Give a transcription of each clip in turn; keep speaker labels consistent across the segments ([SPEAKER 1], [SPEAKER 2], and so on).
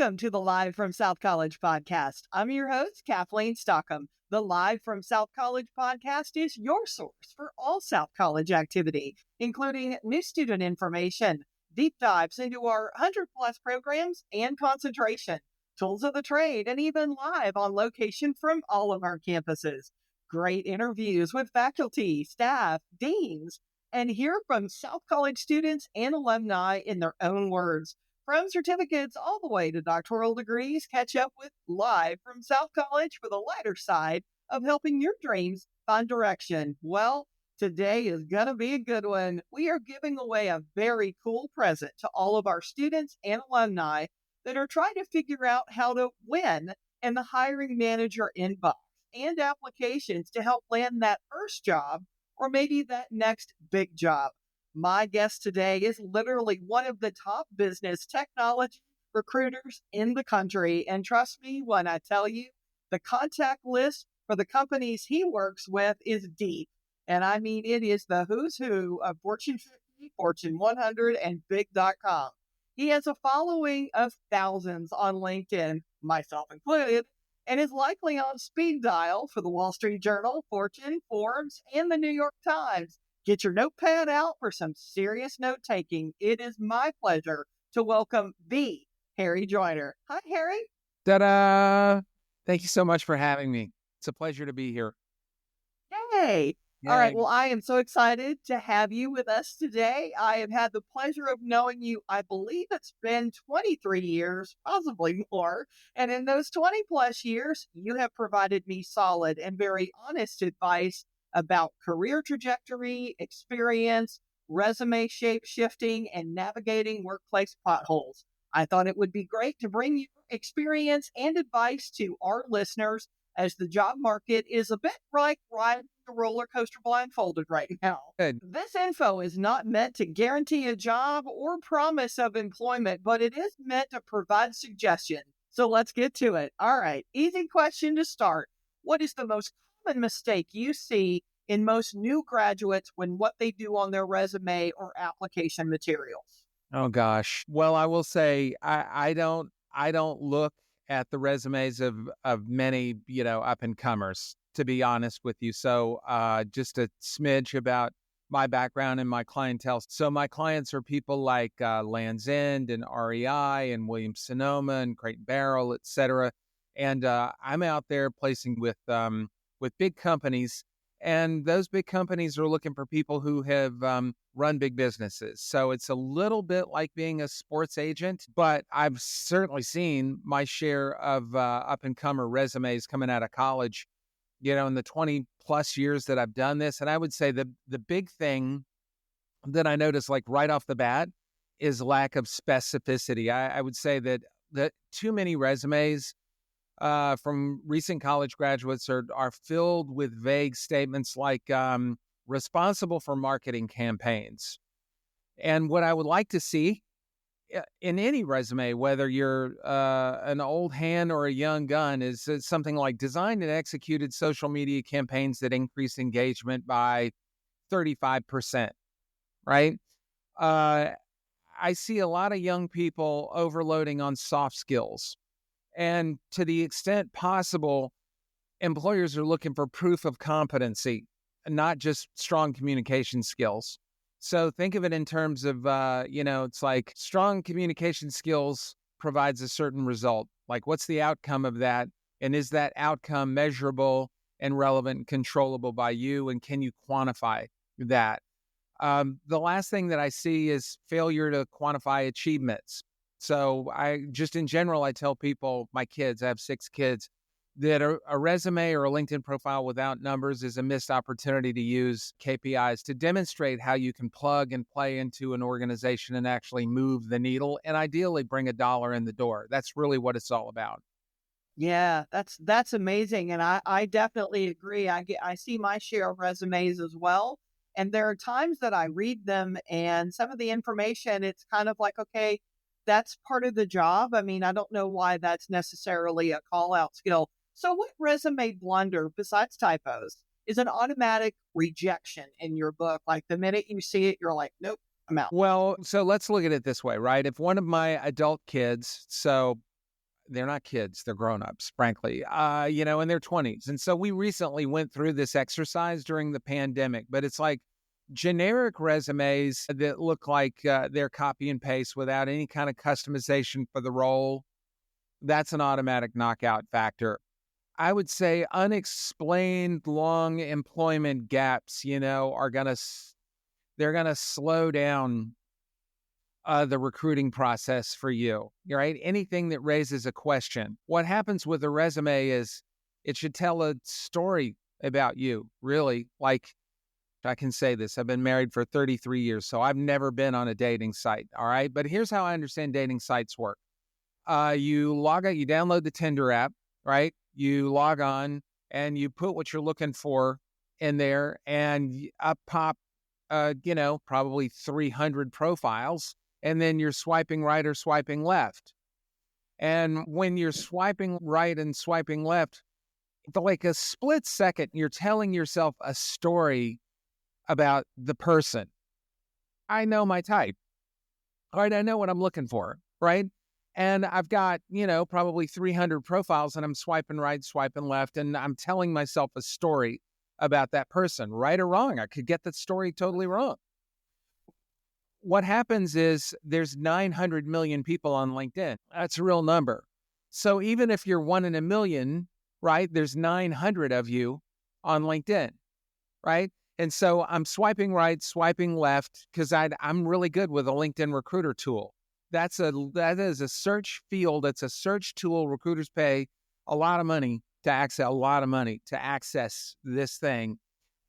[SPEAKER 1] Welcome to the Live from South College podcast. I'm your host, Kathleen Stockham. The Live from South College podcast is your source for all South College activity, including new student information, deep dives into our 100-plus programs and concentration, tools of the trade, and even live on location from all of our campuses. Great interviews with faculty, staff, deans, and hear from South College students and alumni in their own words. From certificates all the way to doctoral degrees, catch up with Live from South College for the lighter side of helping your dreams find direction. Well, today is going to be a good one. We are giving away a very cool present to all of our students and alumni that are trying to figure out how to win in the hiring manager inbox and applications to help land that first job or maybe that next big job. My guest today is literally one of the top business technology recruiters in the country. And trust me when I tell you, the contact list for the companies he works with is deep. And I mean, it is the who's who of Fortune 50, Fortune 100, and Big.com. He has a following of thousands on LinkedIn, myself included, and is likely on speed dial for the Wall Street Journal, Fortune, Forbes, and the New York Times. Get your notepad out for some serious note-taking. It is my pleasure to welcome the Harry Joyner. Hi, Harry.
[SPEAKER 2] Ta-da! Thank you so much for having me. It's a pleasure to be here.
[SPEAKER 1] Yay! All right, well, I am so excited to have you with us today. I have had the pleasure of knowing you, I believe it's been 23 years, possibly more. And in those 20 plus years, you have provided me solid and very honest advice about career trajectory, experience, resume shape shifting, and navigating workplace potholes. I thought it would be great to bring your experience and advice to our listeners as the job market is a bit like riding the roller coaster blindfolded right now.
[SPEAKER 2] Good.
[SPEAKER 1] This info is not meant to guarantee a job or promise of employment, but it is meant to provide suggestions. So let's get to it. All right, easy question to start. What is the most common mistake you see in most new graduates when what they do on their resume or application materials?
[SPEAKER 2] Oh gosh. Well, I will say I don't look at the resumes of many, up and comers, to be honest with you. So just a smidge about my background and my clientele. So my clients are people like Land's End and REI and Williams Sonoma and Crate Barrel, et cetera. And I'm out there placing with big companies, and those big companies are looking for people who have run big businesses. So it's a little bit like being a sports agent, but I've certainly seen my share of up-and-comer resumes coming out of college, in the 20 plus years that I've done this. And I would say the big thing that I noticed, like right off the bat, is lack of specificity. I would say that too many resumes from recent college graduates are filled with vague statements like responsible for marketing campaigns. And what I would like to see in any resume, whether you're an old hand or a young gun, is something like designed and executed social media campaigns that increase engagement by 35%, right? I see a lot of young people overloading on soft skills. And to the extent possible, employers are looking for proof of competency, not just strong communication skills. So think of it in terms of, it's like strong communication skills provides a certain result. Like, what's the outcome of that? And is that outcome measurable and relevant and controllable by you? And can you quantify that? The last thing that I see is failure to quantify achievements. So in general, I tell people, my kids, I have 6 kids, that a resume or a LinkedIn profile without numbers is a missed opportunity to use KPIs to demonstrate how you can plug and play into an organization and actually move the needle and ideally bring $1 in the door. That's really what it's all about.
[SPEAKER 1] Yeah, that's amazing. And I definitely agree. I see my share of resumes as well. And there are times that I read them and some of the information, it's kind of like, okay, that's part of the job. I mean, I don't know why that's necessarily a call out skill. So what resume blunder, besides typos, is an automatic rejection in your book? Like the minute you see it, you're like, nope, I'm out.
[SPEAKER 2] Well, so let's look at it this way, right? If one of my adult kids, so they're not kids, they're grown-ups, frankly, in their 20s. And so we recently went through this exercise during the pandemic, but it's like generic resumes that look like they're copy and paste without any kind of customization for the role. That's an automatic knockout factor. I would say unexplained long employment gaps, they're going to slow down the recruiting process for you, right? Anything that raises a question. What happens with a resume is it should tell a story about you, really. Like, I can say this, I've been married for 33 years, so I've never been on a dating site, all right? But here's how I understand dating sites work. You log out, you download the Tinder app, right? You log on and you put what you're looking for in there, and up pop, probably 300 profiles, and then you're swiping right or swiping left. And when you're swiping right and swiping left, for like a split second, you're telling yourself a story about the person. I know my type, right? I know what I'm looking for, right? And I've got, probably 300 profiles, and I'm swiping right, swiping left, and I'm telling myself a story about that person, right or wrong. I could get that story totally wrong. What happens is there's 900 million people on LinkedIn. That's a real number. So even if you're 1 in a million, right, there's 900 of you on LinkedIn, right? And so I'm swiping right, swiping left, because I'm really good with a LinkedIn recruiter tool. That is a search field. It's a search tool. Recruiters pay a lot of money to access this thing.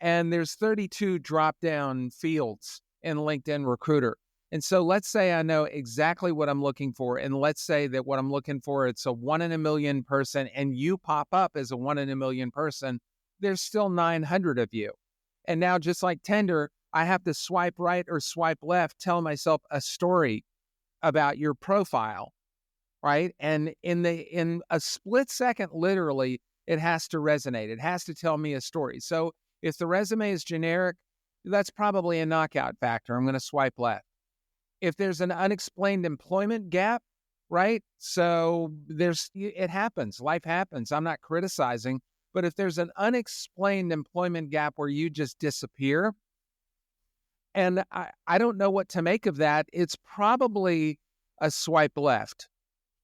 [SPEAKER 2] And there's 32 drop-down fields in LinkedIn Recruiter. And so let's say I know exactly what I'm looking for. And let's say that what I'm looking for, it's a 1 in a million person, and you pop up as a 1 in a million person. There's still 900 of you. And now, just like Tinder, I have to swipe right or swipe left, tell myself a story about your profile, right? And in a split second, literally, it has to resonate. It has to tell me a story. So if the resume is generic, that's probably a knockout factor. I'm going to swipe left. If there's an unexplained employment gap, right? So it happens. Life happens. I'm not criticizing. But if there's an unexplained employment gap where you just disappear, and I don't know what to make of that, it's probably a swipe left,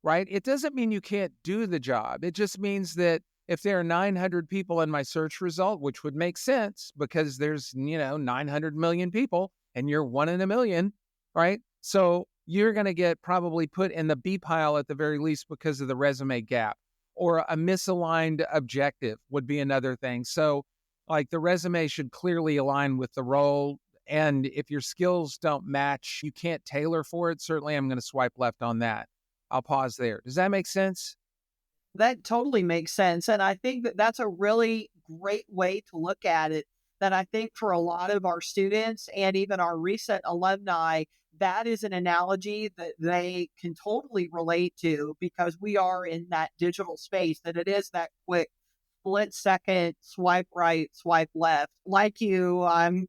[SPEAKER 2] right? It doesn't mean you can't do the job. It just means that if there are 900 people in my search result, which would make sense because there's, 900 million people and you're 1 in a million, right? So you're going to get probably put in the B pile at the very least because of the resume gap, or a misaligned objective would be another thing. So like the resume should clearly align with the role. And if your skills don't match, you can't tailor for it. Certainly I'm going to swipe left on that. I'll pause there. Does that make sense?
[SPEAKER 1] That totally makes sense. And I think that that's a really great way to look at it. That I think for a lot of our students and even our recent alumni, that is an analogy that they can totally relate to, because we are in that digital space, that it is that quick split second swipe right, swipe left. Like you, I'm,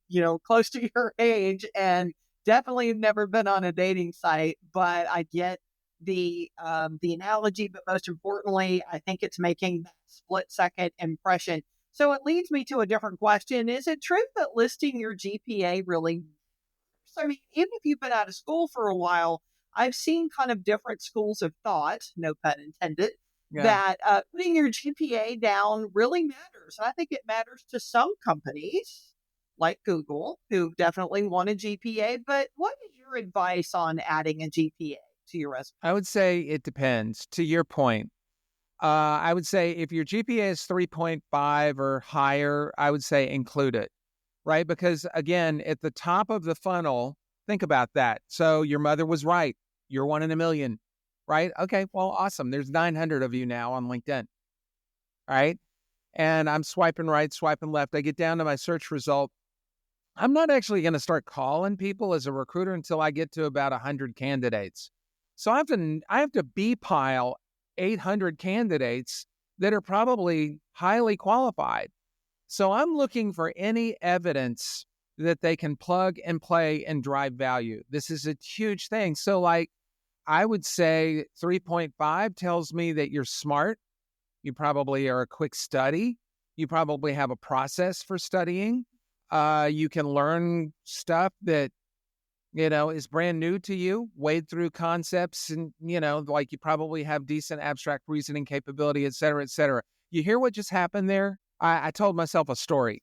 [SPEAKER 1] close to your age and definitely have never been on a dating site, but I get the analogy, but most importantly, I think it's making that split second impression. So it leads me to a different question. Is it true that listing your GPA really matters? I mean, even if you've been out of school for a while, I've seen kind of different schools of thought, no pun intended, that putting your GPA down really matters. And I think it matters to some companies like Google, who definitely want a GPA. But what is your advice on adding a GPA to your resume?
[SPEAKER 2] I would say it depends. To your point, I would say if your GPA is 3.5 or higher, I would say include it, right? Because again, at the top of the funnel, think about that. So your mother was right. You're 1 in a million, right? Okay, well, awesome. There's 900 of you now on LinkedIn, all right? And I'm swiping right, swiping left. I get down to my search result. I'm not actually going to start calling people as a recruiter until I get to about 100 candidates. So I have to B-pile 800 candidates that are probably highly qualified. So I'm looking for any evidence that they can plug and play and drive value. This is a huge thing. So like I would say 3.5 tells me that you're smart. You probably are a quick study. You probably have a process for studying. You can learn stuff that, is brand new to you, wade through concepts, and, like you probably have decent abstract reasoning capability, et cetera, et cetera. You hear what just happened there? I told myself a story.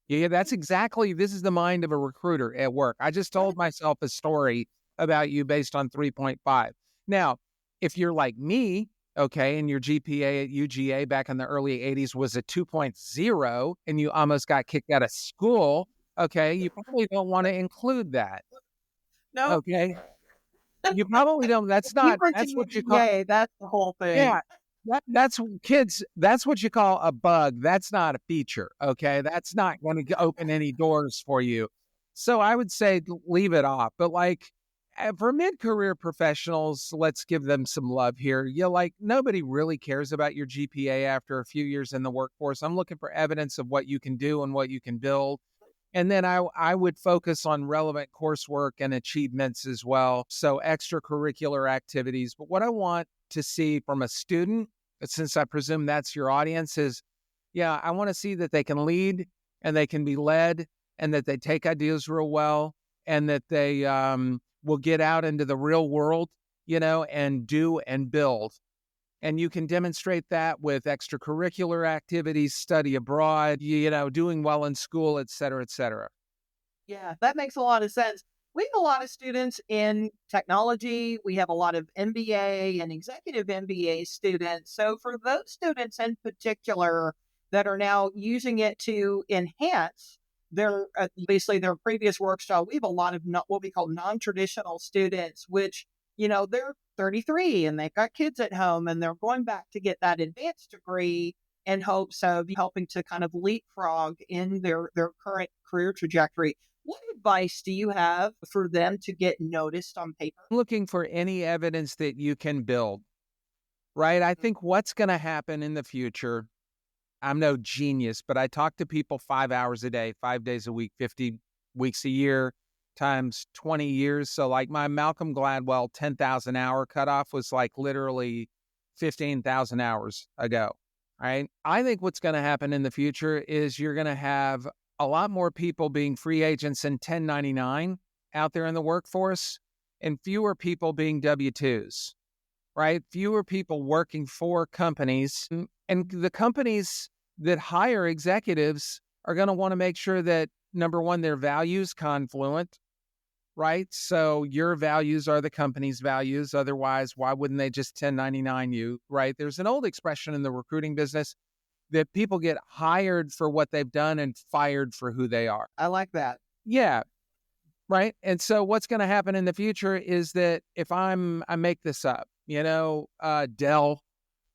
[SPEAKER 2] Yeah, this is the mind of a recruiter at work. I just told myself a story about you based on 3.5. Now, if you're like me, okay, and your GPA at UGA back in the early 80s was a 2.0 and you almost got kicked out of school, okay, you probably don't want to include that.
[SPEAKER 1] No,
[SPEAKER 2] Okay. You probably don't. That's what you call,
[SPEAKER 1] GPA, that's the whole thing.
[SPEAKER 2] yeah. That's what you call a bug. That's not a feature. Okay. That's not going to open any doors for you. So I would say leave it off. But for mid-career professionals, let's give them some love here. Nobody really cares about your GPA after a few years in the workforce. I'm looking for evidence of what you can do and what you can build. And then I would focus on relevant coursework and achievements as well. So extracurricular activities. But what I want to see from a student, since I presume that's your audience, is, I want to see that they can lead and they can be led and that they take ideas real well and that they will get out into the real world, and do and build. And you can demonstrate that with extracurricular activities, study abroad, doing well in school, et cetera, et cetera.
[SPEAKER 1] Yeah, that makes a lot of sense. We have a lot of students in technology. We have a lot of MBA and executive MBA students. So for those students in particular that are now using it to enhance their basically their previous work style, we have a lot of what we call non-traditional students, which they're 33 and they've got kids at home and they're going back to get that advanced degree in hopes of helping to kind of leapfrog in their current career trajectory. What advice do you have for them to get noticed on paper?
[SPEAKER 2] Looking for any evidence that you can build, right? I think what's going to happen in the future, I'm no genius, but I talk to people 5 hours a day, 5 days a week, 50 weeks a year, times 20 years. So my Malcolm Gladwell 10,000 hour cutoff was literally 15,000 hours ago, right? I think what's going to happen in the future is you're going to have a lot more people being free agents and 1099 out there in the workforce and fewer people being W-2s, right? Fewer people working for companies. And the companies that hire executives are going to want to make sure that, number one, their values confluent, right? So your values are the company's values. Otherwise, why wouldn't they just 1099 you, right? There's an old expression in the recruiting business that people get hired for what they've done and fired for who they are.
[SPEAKER 1] I like that.
[SPEAKER 2] Yeah. Right. And so what's going to happen in the future is that if I make this up, Dell,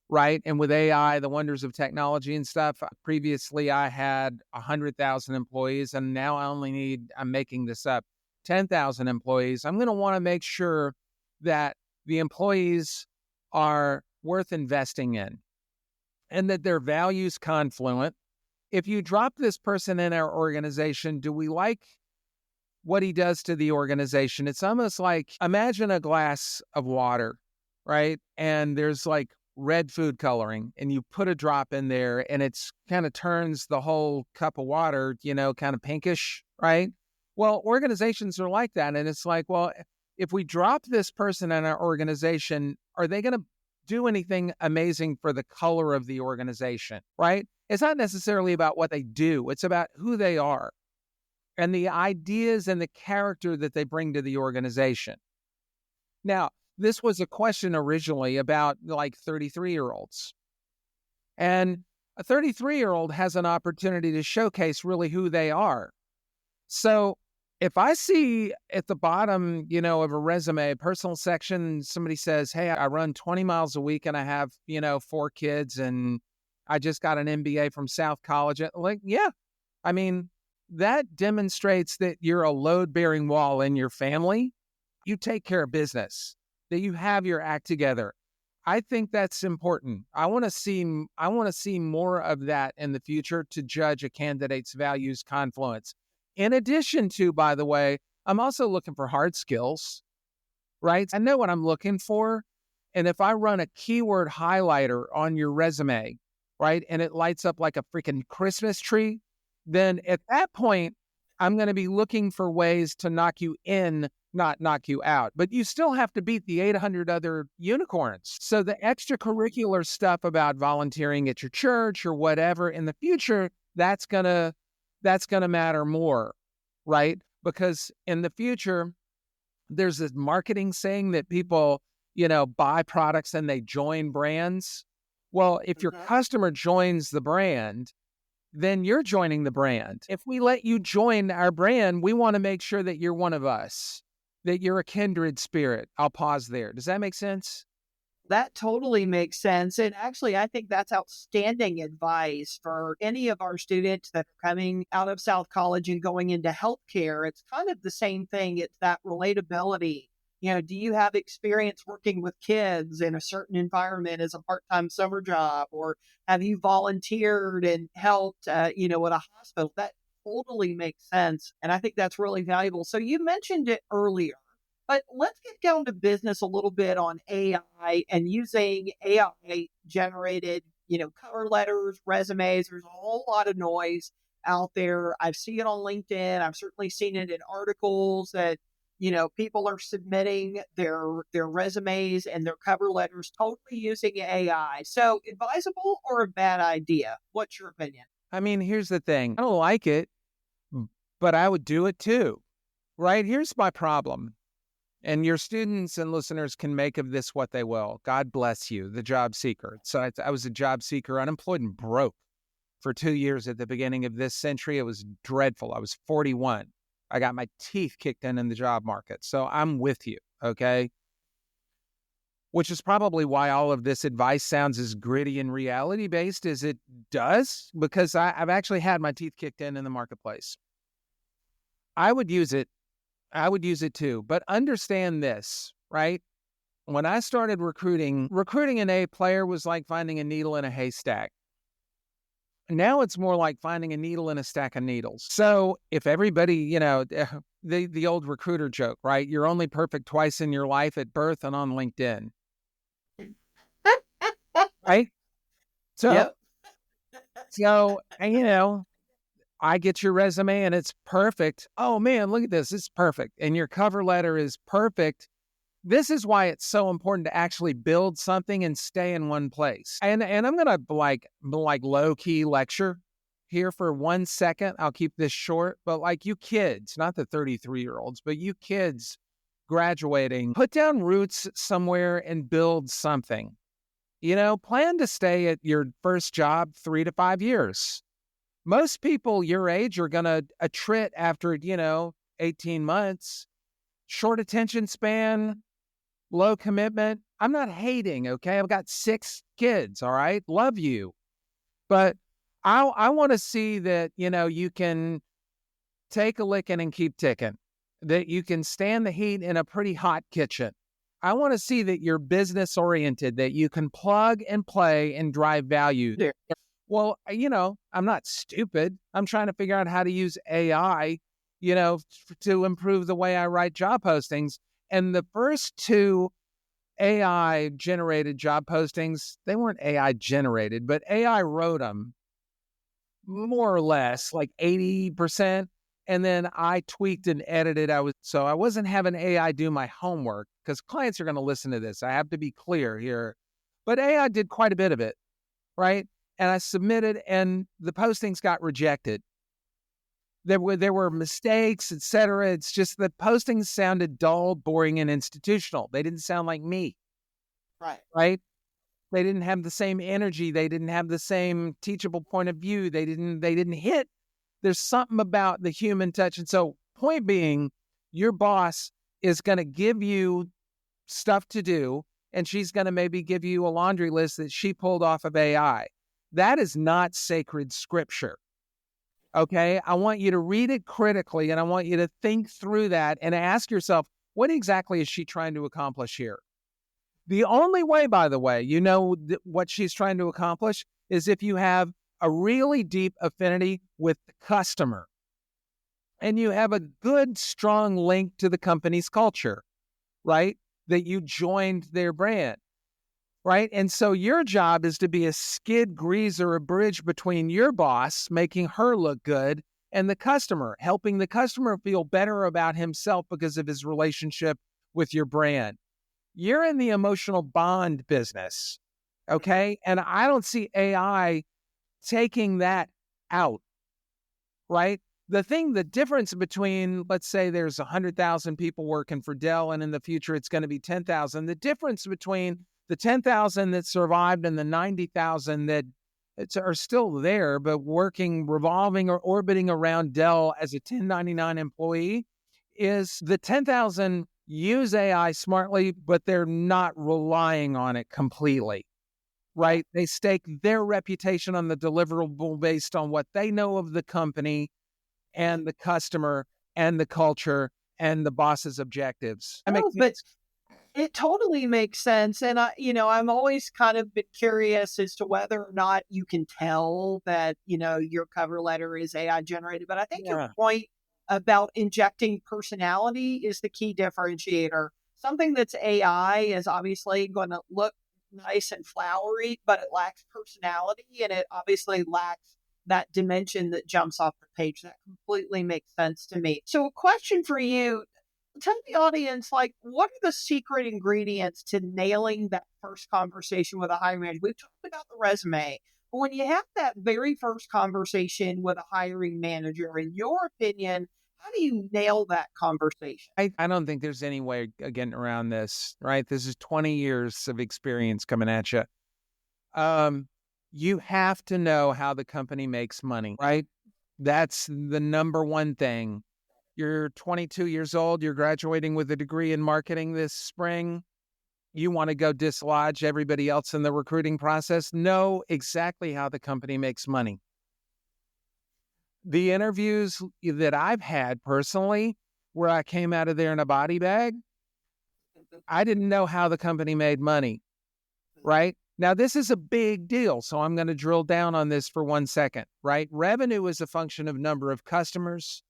[SPEAKER 2] right? And with AI, the wonders of technology and stuff, previously I had 100,000 employees and now I'm making this up, 10,000 employees. I'm going to want to make sure that the employees are worth investing in and that their values confluent. If you drop this person in our organization, do we like what he does to the organization? It's almost like, imagine a glass of water, right? And there's red food coloring and you put a drop in there and it's kind of turns the whole cup of water, kind of pinkish, right? Well, organizations are like that. And it's well, if we drop this person in our organization, are they going to do anything amazing for the color of the organization, right? It's not necessarily about what they do. It's about who they are and the ideas and the character that they bring to the organization. Now, this was a question originally about 33-year-olds. And a 33-year-old has an opportunity to showcase really who they are. So if I see at the bottom, of a resume, a personal section, somebody says, hey, I run 20 miles a week and I have, 4 kids and I just got an MBA from South College. That demonstrates that you're a load-bearing wall in your family. You take care of business, that you have your act together. I think that's important. I want to see more of that in the future to judge a candidate's values confluence. In addition to, by the way, I'm also looking for hard skills. right? I know what I'm looking for. And if I run a keyword highlighter on your resume, right, and it lights up like a freaking Christmas tree, then at that point, I'm going to be looking for ways to knock you in, not knock you out. But you still have to beat the 800 other unicorns. So the extracurricular stuff about volunteering at your church or whatever in the future, that's going to matter more, right? Because in the future, there's this marketing saying that people, buy products and they join brands. Well, if your customer joins the brand, then you're joining the brand. If we let you join our brand, we want to make sure that you're one of us, that you're a kindred spirit. I'll pause there. Does that make sense?
[SPEAKER 1] That totally makes sense. And actually, I think that's outstanding advice for any of our students that are coming out of South College and going into healthcare. It's kind of the same thing. It's that relatability. Do you have experience working with kids in a certain environment as a part-time summer job, or have you volunteered and helped, at a hospital? That totally makes sense. And I think that's really valuable. So you mentioned it earlier. But let's get down to business a little bit on AI and using AI generated, cover letters, resumes. There's a whole lot of noise out there. I've seen it on LinkedIn. I've certainly seen it in articles that, people are submitting their resumes and their cover letters totally using AI. So advisable or a bad idea? What's your opinion?
[SPEAKER 2] I mean, here's the thing. I don't like it, but I would do it too, right? Here's my problem. And your students and listeners can make of this what they will. God bless you, the job seeker. So I was a job seeker, unemployed and broke for 2 years at the beginning of this century. It was dreadful. I was 41. I got my teeth kicked in the job market. So I'm with you, okay? Which is probably why all of this advice sounds as gritty and reality-based as it does, because I've actually had my teeth kicked in the marketplace. I would use it too. But understand this, right? When I started recruiting an A player was like finding a needle in a haystack. Now it's more like finding a needle in a stack of needles. So if everybody, the old recruiter joke, right? You're only perfect twice in your life, at birth and on LinkedIn. Right? So,
[SPEAKER 1] Yep.
[SPEAKER 2] I get your resume and it's perfect. Oh man, look at this. It's perfect. And your cover letter is perfect. This is why it's so important to actually build something and stay in one place. And I'm going to like low key lecture here for 1 second. I'll keep this short, but like you kids, not the 33-year-olds, but you kids graduating, put down roots somewhere and build something. Plan to stay at your first job 3 to 5 years. Most people your age are going to attrit after, 18 months. Short attention span, low commitment. I'm not hating, okay? I've got 6 kids, all right? Love you. But I want to see that, you can take a licking and keep ticking, that you can stand the heat in a pretty hot kitchen. I want to see that you're business oriented, that you can plug and play and drive value.
[SPEAKER 1] There.
[SPEAKER 2] Well, I'm not stupid. I'm trying to figure out how to use AI, to improve the way I write job postings. And the first 2 AI generated job postings, they weren't AI generated, but AI wrote them more or less like 80%. And then I tweaked and edited. So I wasn't having AI do my homework, because clients are going to listen to this. I have to be clear here. But AI did quite a bit of it, right? And I submitted and the postings got rejected. There were mistakes, etc. It's just the postings sounded dull, boring, and institutional. They didn't sound like me. Right? They didn't have the same energy. They didn't have the same teachable point of view. They didn't hit. There's something about the human touch. And so, point being, your boss is going to give you stuff to do, and she's going to maybe give you a laundry list that she pulled off of AI. That is not sacred scripture. Okay? I want you to read it critically, and I want you to think through that and ask yourself, what exactly is she trying to accomplish here? The only way, by the way, what she's trying to accomplish is if you have a really deep affinity with the customer and you have a good, strong link to the company's culture, right? that you joined their brand, right? And so your job is to be a skid greaser, a bridge between your boss, making her look good, and the customer, helping the customer feel better about himself because of his relationship with your brand. You're in the emotional bond business, okay? And I don't see AI taking that out, right? The difference between, let's say there's 100,000 people working for Dell and in the future it's going to be 10,000. The difference between the 10,000 that survived and the 90,000 that are still there, but working, revolving or orbiting around Dell as a 1099 employee is the 10,000 use AI smartly, but they're not relying on it completely. Right? They stake their reputation on the deliverable based on what they know of the company and the customer and the culture and the boss's objectives.
[SPEAKER 1] But it totally makes sense. And I'm always kind of been curious as to whether or not you can tell that, your cover letter is AI generated. But I think your point about injecting personality is the key differentiator. Something that's AI is obviously going to look nice and flowery, but it lacks personality and it obviously lacks that dimension that jumps off the page. That completely makes sense to me. So a question for you, tell the audience, what are the secret ingredients to nailing that first conversation with a hiring manager? We've talked about the resume, but when you have that very first conversation with a hiring manager, in your opinion, how do you nail that conversation?
[SPEAKER 2] I don't think there's any way of getting around this, right? This is 20 years of experience coming at you. You have to know how the company makes money, right? That's the number one thing. You're 22 years old. You're graduating with a degree in marketing this spring. You want to go dislodge everybody else in the recruiting process. Know exactly how the company makes money. The interviews that I've had personally, where I came out of there in a body bag, I didn't know how the company made money, right? Now, this is a big deal, so I'm going to drill down on this for 1 second, right? Revenue is a function of number of customers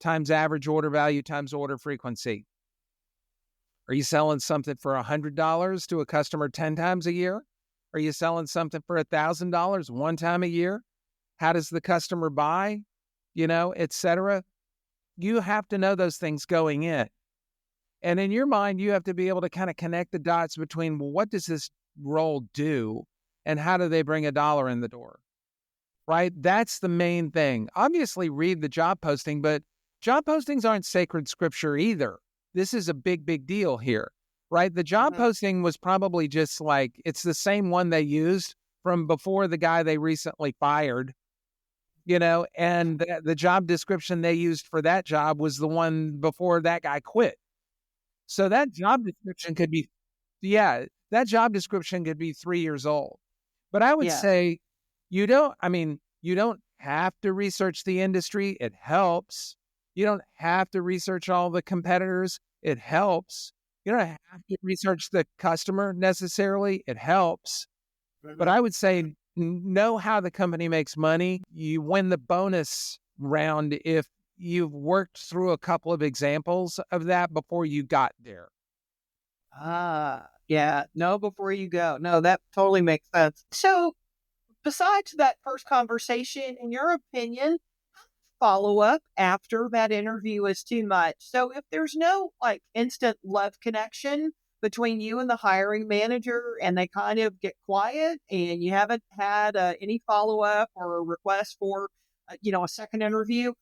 [SPEAKER 2] times average order value times order frequency. Are you selling something for $100 to a customer 10 times a year? Are you selling something for $1,000 one time a year? How does the customer buy? Et cetera. You have to know those things going in. And in your mind, you have to be able to kind of connect the dots between, well, what does this role do and how do they bring a dollar in the door, right? That's the main thing. Obviously, read the job posting, but job postings aren't sacred scripture either. This is a big, big deal here, right? The job posting was probably just it's the same one they used from before the guy they recently fired, and the job description they used for that job was the one before that guy quit. So that job description could be, that job description could be 3 years old. But I would say you don't have to research the industry. It helps. You don't have to research all the competitors. It helps. You don't have to research the customer necessarily. It helps. But I would say know how the company makes money. You win the bonus round if you've worked through a couple of examples of that before you got there.
[SPEAKER 1] Know before you go. No, that totally makes sense. So besides that first conversation, in your opinion, follow up after that interview is too much. So if there's no instant love connection between you and the hiring manager and they kind of get quiet and you haven't had any follow up or a request for, a second interview,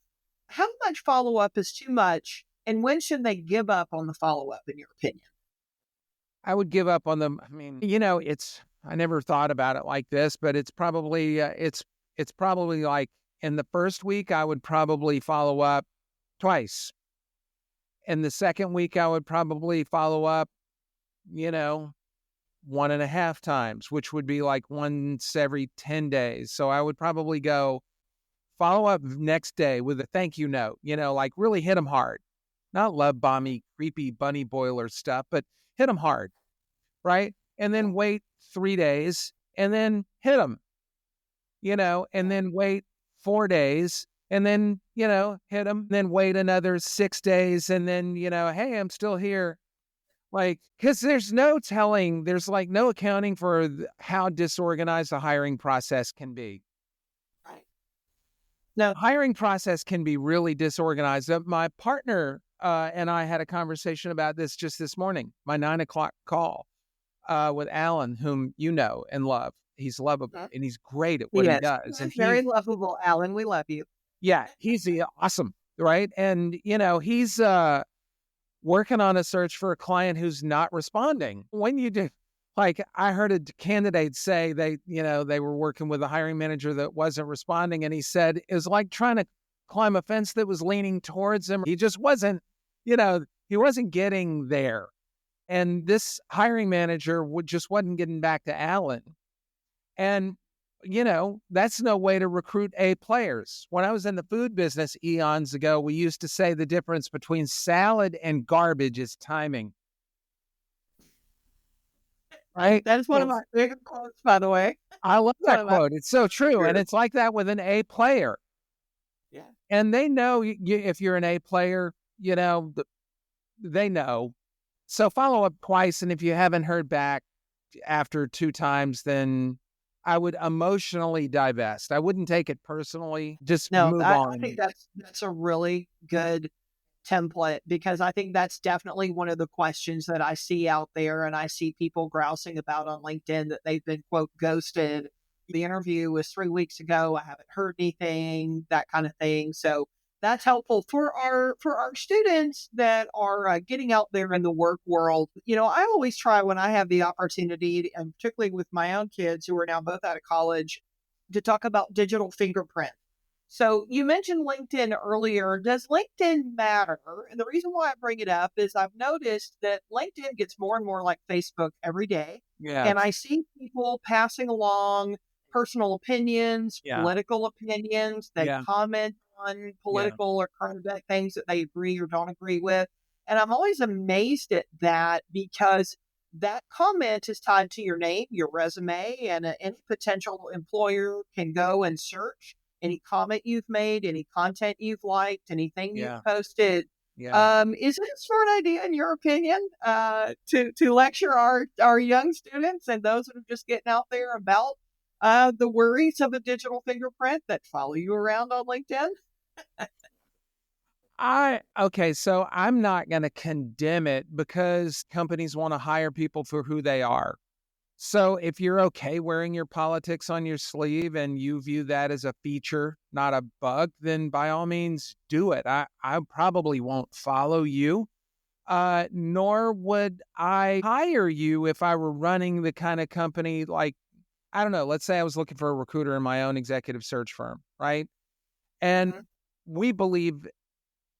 [SPEAKER 1] how much follow up is too much? And when should they give up on the follow up, in your opinion?
[SPEAKER 2] I would give up on them. I mean, I never thought about it like this, but it's probably, it's probably like in the first week, I would probably follow up twice. In the second week, I would probably follow up, 1.5 times, which would be like once every 10 days. So I would probably go follow up next day with a thank you note, really hit them hard. Not love bomby, creepy bunny boiler stuff, but hit them hard, right? And then wait 3 days and then hit them, and then wait 4 days and then, hit them, then wait another 6 days and then, hey, I'm still here. Like, because there's no telling, there's like no accounting for how disorganized the hiring process can be.
[SPEAKER 1] Right. No.
[SPEAKER 2] Hiring process can be really disorganized. My partner and I had a conversation about this just this morning, my 9 o'clock call with Alan, whom you know and love. He's lovable and he's great at what he
[SPEAKER 1] Yes.
[SPEAKER 2] does. And
[SPEAKER 1] Very lovable, Alan. We love you.
[SPEAKER 2] yeah, he's awesome, right? And, he's working on a search for a client who's not responding. When you do, like, I heard a candidate say they were working with a hiring manager that wasn't responding. And he said it was like trying to climb a fence that was leaning towards him. He just wasn't, he wasn't getting there. And this hiring manager just wasn't getting back to Alan. And, that's no way to recruit A players. When I was in the food business eons ago, we used to say the difference between salad and garbage is timing. Right?
[SPEAKER 1] That is one of my favorite quotes, by the way.
[SPEAKER 2] I love that quote. It's so true. And it's like that with an A player.
[SPEAKER 1] Yeah.
[SPEAKER 2] And they know if you're an A player, they know. So follow up twice. And if you haven't heard back after 2 times, then I would emotionally divest. I wouldn't take it personally. Just move on.
[SPEAKER 1] I think that's a really good template, because I think that's definitely one of the questions that I see out there, and I see people grousing about on LinkedIn that they've been, quote, ghosted. The interview was 3 weeks ago. I haven't heard anything, that kind of thing. So that's helpful for our students that are getting out there in the work world. I always try, when I have the opportunity, and particularly with my own kids who are now both out of college, to talk about digital fingerprint. So you mentioned LinkedIn earlier. Does LinkedIn matter? And the reason why I bring it up is I've noticed that LinkedIn gets more and more like Facebook every day.
[SPEAKER 2] Yeah.
[SPEAKER 1] And I see people passing along personal opinions, political opinions. They comment on political or current event things that they agree or don't agree with. And I'm always amazed at that, because that comment is tied to your name, your resume, and any potential employer can go and search any comment you've made, any content you've liked, anything you've posted. Is it a smart idea, in your opinion, to lecture our young students and those that are just getting out there about the worries of a digital fingerprint that follow you around on LinkedIn?
[SPEAKER 2] So I'm not going to condemn it, because companies want to hire people for who they are. So if you're okay wearing your politics on your sleeve and you view that as a feature, not a bug, then by all means do it. I probably won't follow you, nor would I hire you if I were running the kind of company, like, I don't know, let's say I was looking for a recruiter in my own executive search firm, right? And we believe,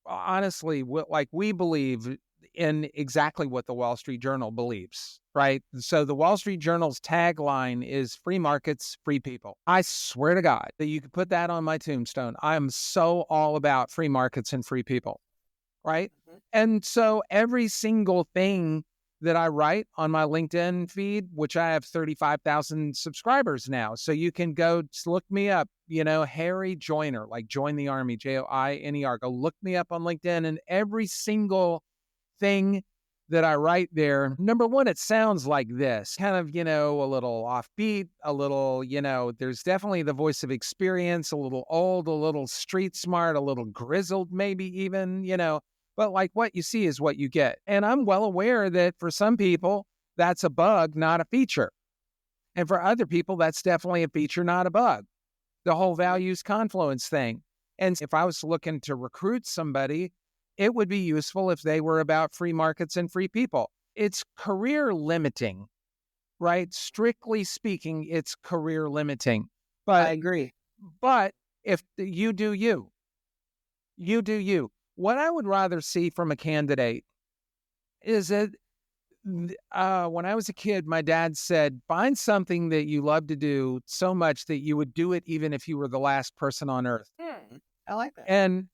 [SPEAKER 2] honestly, we believe in exactly what the Wall Street Journal believes, right? So the Wall Street Journal's tagline is free markets, free people. I swear to God that you could put that on my tombstone. I'm so all about free markets and free people, right? And so every single thing that I write on my LinkedIn feed, which I have 35,000 subscribers now. So you can go look me up, Harry Joyner, like join the army, Joiner. Go look me up on LinkedIn, and every single thing that I write there, number one, it sounds like this, kind of, a little offbeat, a little, there's definitely the voice of experience, a little old, a little street smart, a little grizzled, maybe even, but like what you see is what you get. And I'm well aware that for some people, that's a bug, not a feature. And for other people, that's definitely a feature, not a bug. The whole values confluence thing. And if I was looking to recruit somebody, it would be useful if they were about free markets and free people. It's career limiting, right? Strictly speaking, it's career limiting. But
[SPEAKER 1] I agree.
[SPEAKER 2] But if you do you, you do you. What I would rather see from a candidate is that when I was a kid, my dad said, find something that you love to do so much that you would do it even if you were the last person on earth.
[SPEAKER 1] I like that.
[SPEAKER 2] And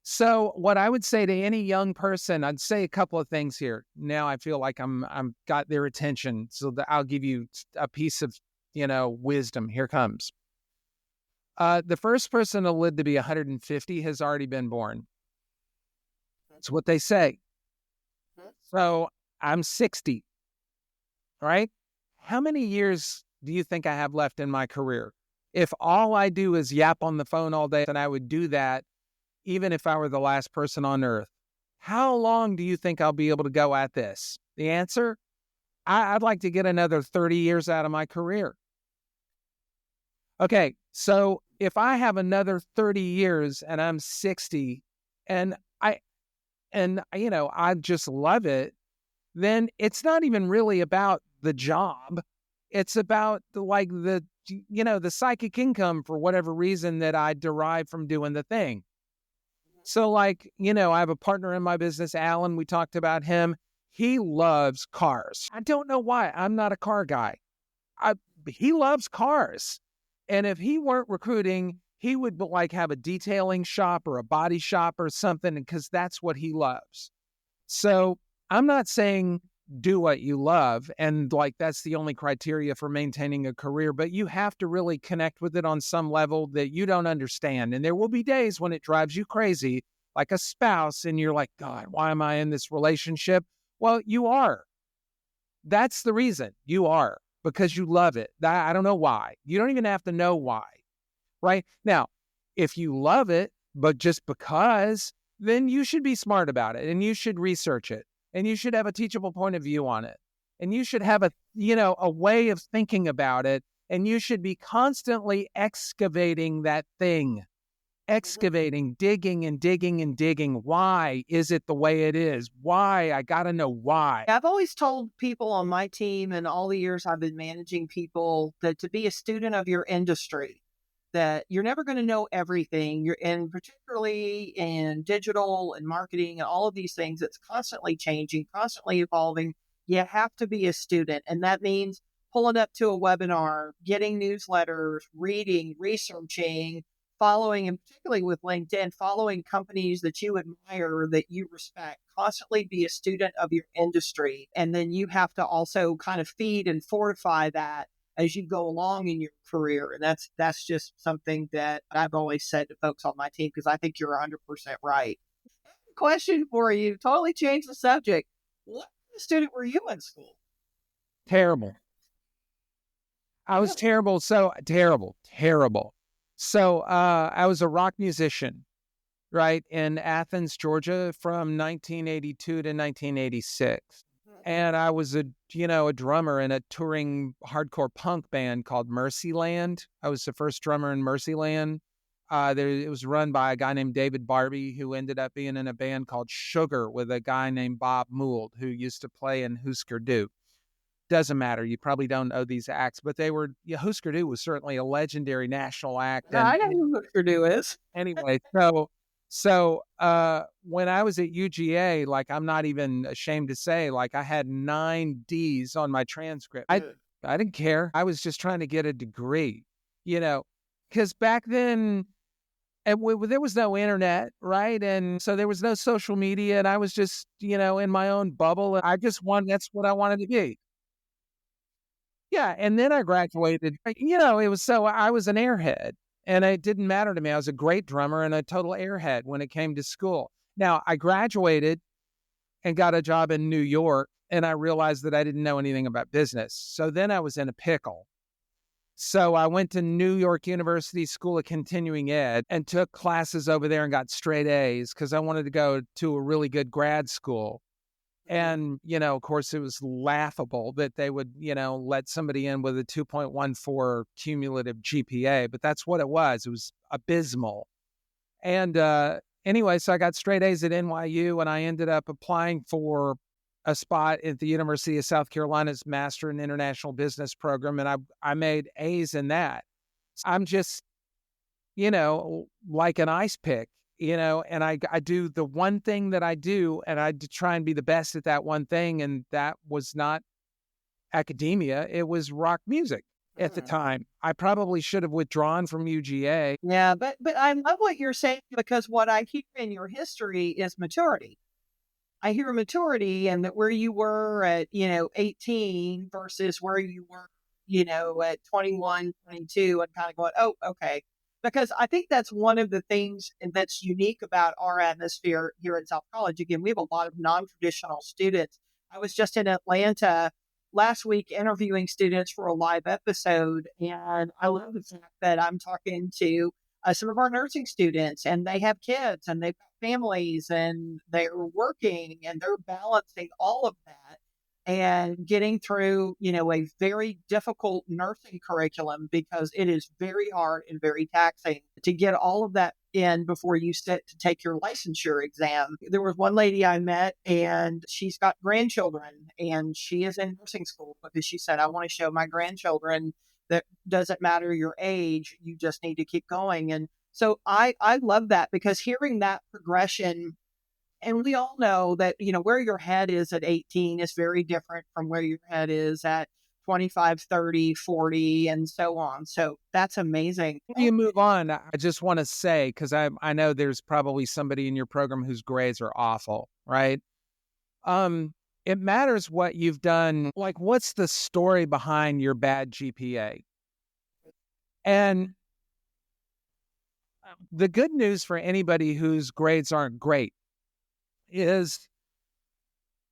[SPEAKER 2] so what I would say to any young person, I'd say a couple of things here. Now I feel like I'm got their attention. So I'll give you a piece of, wisdom. Here comes. The first person to live to be 150 has already been born. That's what they say. So I'm 60, right? How many years do you think I have left in my career? If all I do is yap on the phone all day, then I would do that even if I were the last person on earth. How long do you think I'll be able to go at this? The answer? I'd like to get another 30 years out of my career. Okay, so if I have another 30 years and I'm 60 and I just love it, then it's not even really about the job. It's about the psychic income for whatever reason that I derive from doing the thing. So I have a partner in my business, Alan. We talked about him. He loves cars. I don't know why. I'm not a car guy. He loves cars. And if he weren't recruiting, he would have a detailing shop or a body shop or something, because that's what he loves. So I'm not saying do what you love and that's the only criteria for maintaining a career, but you have to really connect with it on some level that you don't understand. And there will be days when it drives you crazy, like a spouse, and you're like, God, why am I in this relationship? Well, you are. That's the reason. You are, because you love it. I don't know why. You don't even have to know why, right? Now, if you love it, but just because, then you should be smart about it and you should research it and you should have a teachable point of view on it. And you should have a way of thinking about it, and you should be constantly excavating that thing. Excavating, digging and digging and digging. Why is it the way it is? Why? I got to know why.
[SPEAKER 1] I've always told people on my team and all the years I've been managing people that to be a student of your industry, that you're never going to know everything. And particularly in digital and marketing and all of these things, it's constantly changing, constantly evolving. You have to be a student. And that means pulling up to a webinar, getting newsletters, reading, researching, following, and particularly with LinkedIn, following companies that you admire, that you respect. Constantly be a student of your industry. And then you have to also kind of feed and fortify that as you go along in your career. And that's just something that I've always said to folks on my team, because I think you're 100% right. Question for you, totally change the subject. What kind of student were you in school?
[SPEAKER 2] Terrible. I was terrible. So terrible. So I was a rock musician, right, in Athens, Georgia from 1982 to 1986. And I was a drummer in a touring hardcore punk band called Mercyland. I was the first drummer in Mercyland. It was run by a guy named David Barbie, who ended up being in a band called Sugar with a guy named Bob Mould, who used to play in Husker Du. Doesn't matter. You probably don't know these acts, but they were, Husker Du was certainly a legendary national act.
[SPEAKER 1] And I know who Husker Du is.
[SPEAKER 2] Anyway, so when I was at UGA, I'm not even ashamed to say, I had 9 D's on my transcript. I didn't care. I was just trying to get a degree, because back then there was no internet, right? And so there was no social media, and I was just, in my own bubble. And that's what I wanted to be. Yeah. And then I graduated, I was an airhead. And it didn't matter to me. I was a great drummer and a total airhead when it came to school. Now, I graduated and got a job in New York, and I realized that I didn't know anything about business. So then I was in a pickle. So I went to New York University School of Continuing Ed and took classes over there and got straight A's because I wanted to go to a really good grad school. And, of course, it was laughable that they would, let somebody in with a 2.14 cumulative GPA, but that's what it was. It was abysmal. And anyway, so I got straight A's at NYU, and I ended up applying for a spot at the University of South Carolina's Master in International Business program, and I made A's in that. I'm just, like an ice pick. And I do the one thing that I do, and I try and be the best at that one thing. And that was not academia. It was rock music at the time. I probably should have withdrawn from UGA.
[SPEAKER 1] Yeah, but I love what you're saying, because what I hear in your history is maturity. I hear maturity, and that where you were at, 18 versus where you were, at 21, 22, and kind of going, oh, okay. Because I think that's one of the things that's unique about our atmosphere here at South College. Again, we have a lot of non-traditional students. I was just in Atlanta last week interviewing students for a live episode, and I love the fact that I'm talking to some of our nursing students, and they have kids and they've got families and they're working and they're balancing all of that and getting through, a very difficult nursing curriculum because it is very hard and very taxing to get all of that in before you sit to take your licensure exam. There was one lady I met and she's got grandchildren and she is in nursing school because she said, I want to show my grandchildren that doesn't matter your age, you just need to keep going. And so I love that because hearing that progression, and we all know that, where your head is at 18 is very different from where your head is at 25, 30, 40, and so on. So that's amazing.
[SPEAKER 2] Before you move on, I just want to say, because I know there's probably somebody in your program whose grades are awful, right? It matters what you've done. Like, what's the story behind your bad GPA? And the good news for anybody whose grades aren't great is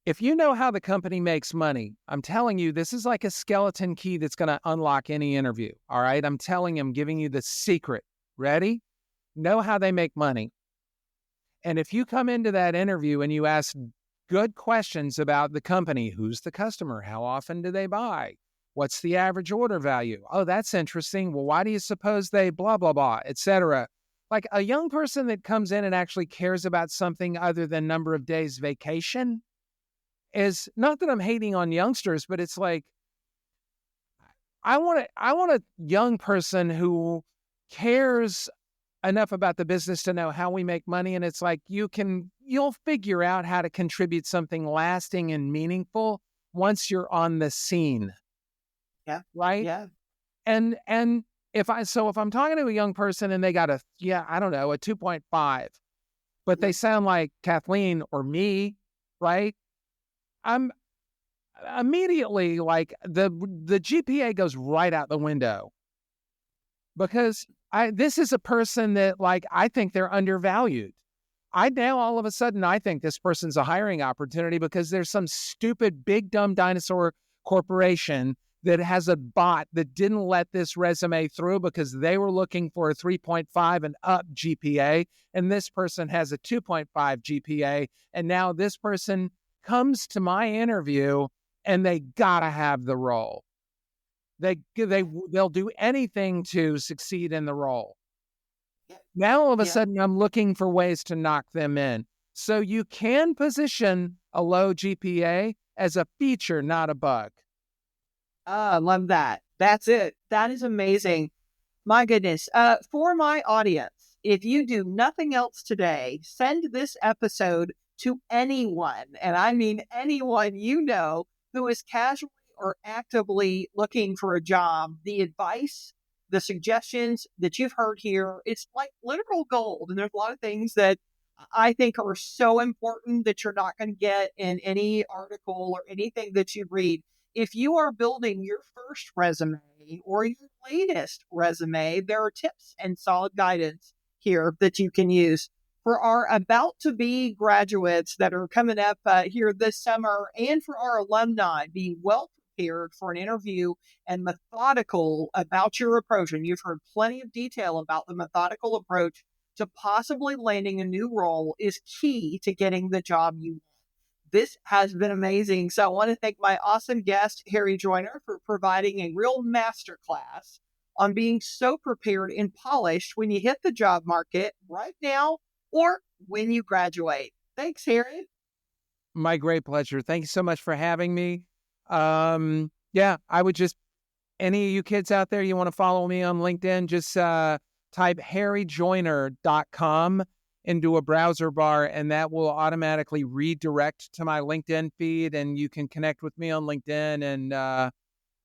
[SPEAKER 2] if you know how the company makes money, I'm telling you, this is like a skeleton key that's going to unlock any interview. All right. I'm telling you, I'm giving you the secret. Ready? Know how they make money. And if you come into that interview and you ask good questions about the company, who's the customer? How often do they buy? What's the average order value? Oh, that's interesting. Well, why do you suppose they blah, blah, blah, etc. Like a young person that comes in and actually cares about something other than number of days vacation is not that I'm hating on youngsters, but it's like, I want a young person who cares enough about the business to know how we make money. And it's like, you'll figure out how to contribute something lasting and meaningful once you're on the scene.
[SPEAKER 1] Yeah.
[SPEAKER 2] Right.
[SPEAKER 1] Yeah.
[SPEAKER 2] And if I'm talking to a young person and they got a 2.5, but they sound like Kathleen or me, right? I'm immediately like the GPA goes right out the window because this is a person that like, I think they're undervalued. Now all of a sudden, I think this person's a hiring opportunity because there's some stupid big dumb dinosaur corporation that has a bot that didn't let this resume through because they were looking for a 3.5 and up GPA. And this person has a 2.5 GPA. And now this person comes to my interview and they gotta have the role. They'll do anything to succeed in the role. Now all of a sudden I'm looking for ways to knock them in. So you can position a low GPA as a feature, not a bug.
[SPEAKER 1] I love that. That's it. That is amazing. My goodness. For my audience, if you do nothing else today, send this episode to anyone, and I mean anyone who is casually or actively looking for a job. The advice, the suggestions that you've heard here, it's like literal gold. And there's a lot of things that I think are so important that you're not going to get in any article or anything that you read. If you are building your first resume or your latest resume, there are tips and solid guidance here that you can use. For our about to be graduates that are coming up here this summer, and for our alumni, be well prepared for an interview and methodical about your approach. And you've heard plenty of detail about the methodical approach to possibly landing a new role is key to getting the job you want. This has been amazing. So I want to thank my awesome guest, Harry Joyner, for providing a real masterclass on being so prepared and polished when you hit the job market right now or when you graduate. Thanks, Harry.
[SPEAKER 2] My great pleasure. Thank you so much for having me. I would just, any of you kids out there, you want to follow me on LinkedIn, just type harryjoyner.com into a browser bar, and that will automatically redirect to my LinkedIn feed, and you can connect with me on LinkedIn, and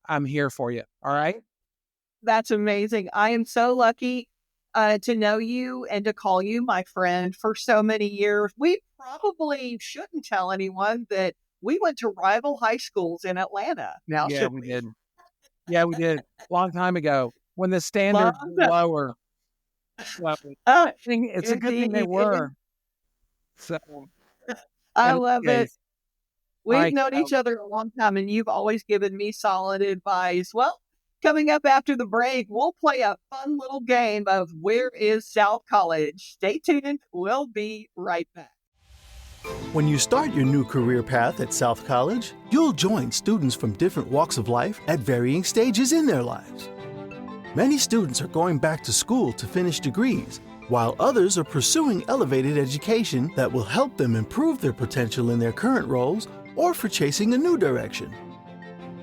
[SPEAKER 2] I'm here for you. All right?
[SPEAKER 1] That's amazing. I am so lucky to know you and to call you my friend for so many years. We probably shouldn't tell anyone that we went to rival high schools in Atlanta. Now,
[SPEAKER 2] yeah, we did. Yeah, we did. Long time ago when the standards were lower. It's a good thing they were. So,
[SPEAKER 1] I love it. We've
[SPEAKER 2] Hi,
[SPEAKER 1] known each other a long time, and you've always given me solid advice. Well, coming up after the break, we'll play a fun little game of Where is South College? Stay tuned. We'll be right back.
[SPEAKER 3] When you start your new career path at South College, you'll join students from different walks of life at varying stages in their lives. Many students are going back to school to finish degrees, while others are pursuing elevated education that will help them improve their potential in their current roles or for chasing a new direction.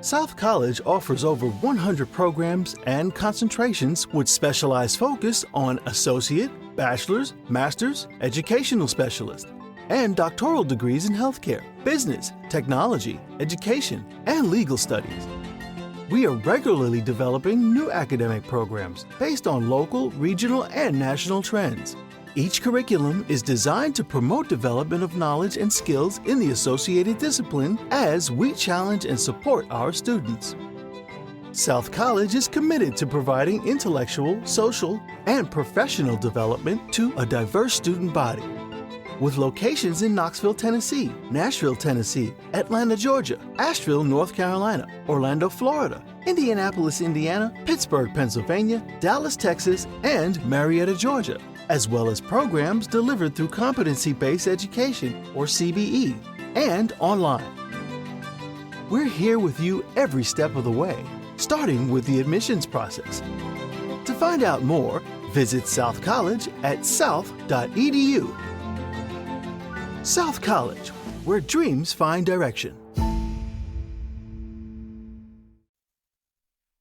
[SPEAKER 3] South College offers over 100 programs and concentrations with specialized focus on associate, bachelor's, master's, educational specialist, and doctoral degrees in healthcare, business, technology, education, and legal studies. We are regularly developing new academic programs based on local, regional, and national trends. Each curriculum is designed to promote development of knowledge and skills in the associated discipline as we challenge and support our students. South College is committed to providing intellectual, social, and professional development to a diverse student body. With locations in Knoxville, Tennessee, Nashville, Tennessee, Atlanta, Georgia, Asheville, North Carolina, Orlando, Florida, Indianapolis, Indiana, Pittsburgh, Pennsylvania, Dallas, Texas, and Marietta, Georgia, as well as programs delivered through Competency-Based Education, or CBE, and online. We're here with you every step of the way, starting with the admissions process. To find out more, visit South College at south.edu. South College, where dreams find direction.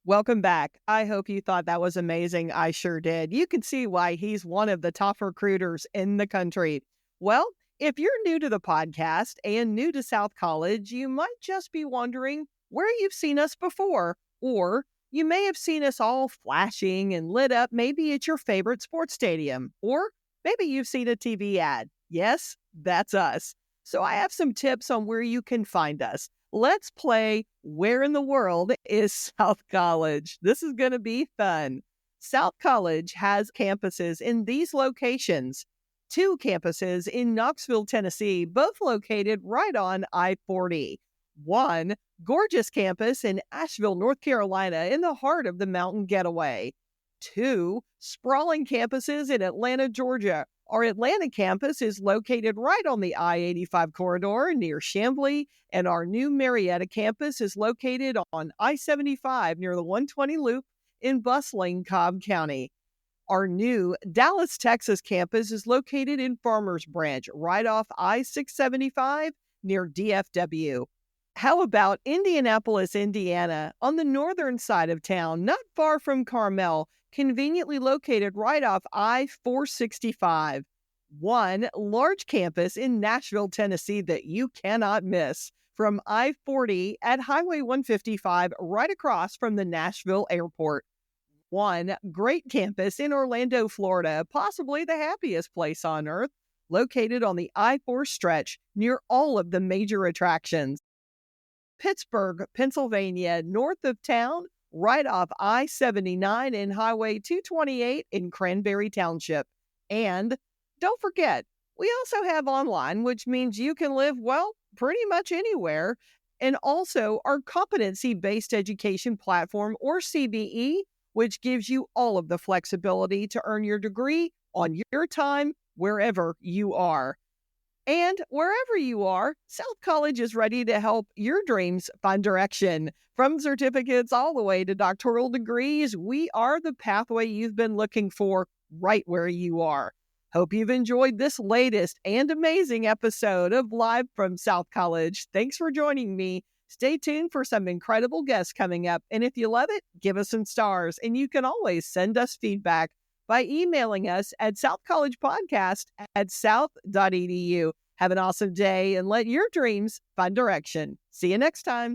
[SPEAKER 1] Welcome back. I hope you thought that was amazing. I sure did. You can see why he's one of the top recruiters in the country. Well, if you're new to the podcast and new to South College, you might just be wondering where you've seen us before, or you may have seen us all flashing and lit up maybe at your favorite sports stadium, or maybe you've seen a TV ad. Yes, that's us. So I have some tips on where you can find us. Let's play Where in the World is South College? This is going to be fun. South College has campuses in these locations. 2 campuses in Knoxville, Tennessee, both located right on I-40. 1 gorgeous campus in Asheville, North Carolina, in the heart of the Mountain Getaway. 2 sprawling campuses in Atlanta, Georgia. Our Atlanta campus is located right on the I-85 corridor near Chamblee, and our new Marietta campus is located on I-75 near the 120 loop in bustling Cobb County. Our new Dallas, Texas campus is located in Farmers Branch, right off I-675 near DFW. How about Indianapolis, Indiana, on the northern side of town, not far from Carmel, conveniently located right off I-465. 1 large campus in Nashville, Tennessee that you cannot miss, from I-40 at Highway 155 right across from the Nashville airport. 1 great campus in Orlando, Florida, possibly the happiest place on earth, located on the I-4 stretch near all of the major attractions. Pittsburgh, Pennsylvania, north of town, right off I-79 and Highway 228 in Cranberry Township. And don't forget, we also have online, which means you can live, well, pretty much anywhere. And also our competency-based education platform, or CBE, which gives you all of the flexibility to earn your degree on your time, wherever you are. And wherever you are, South College is ready to help your dreams find direction. From certificates all the way to doctoral degrees, we are the pathway you've been looking for right where you are. Hope you've enjoyed this latest and amazing episode of Live from South College. Thanks for joining me. Stay tuned for some incredible guests coming up. And if you love it, give us some stars. And you can always send us feedback by emailing us at southcollegepodcast@south.edu. Have an awesome day and let your dreams find direction. See you next time.